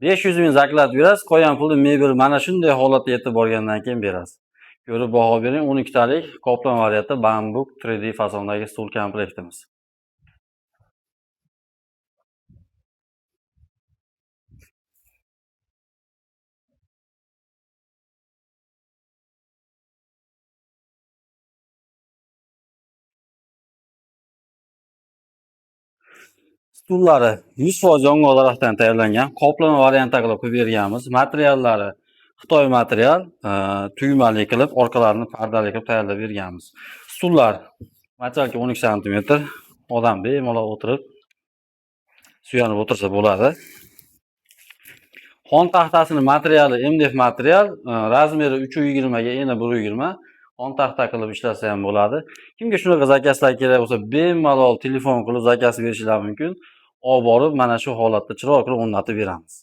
500 ming zaklatib berasiz, qolgan pulni mebel mana shunday holatga yetib borgandan keyin berasiz. Ko'rib baho bering. 12 talik qoplama variantda bambuk 3D fasondagi stul komplektimiz. Stullari 100% yong'oqlardan tayyorlangan, qoplama variantda qilib qo'yib berganmiz. Materiallari Xitoy material, tugmali qilib, orqalarini pardali qilib tayyorlab berganmiz. Stullar machalka 12 sm, odam bemalol o'tirib suyanib o'tirsa bo'ladi. Xon taxtasini materiali MDF material, razmeri 320 ga eni 120. Xon taxta qilib ishlasa ham bo'ladi. Kimga shunaqa zakazlar kerak bo'lsa, bemalol telefon qilib zakaz berishlari mumkin. Olib borib mana shu holatda chiroyli qilib o'rnatib beramiz.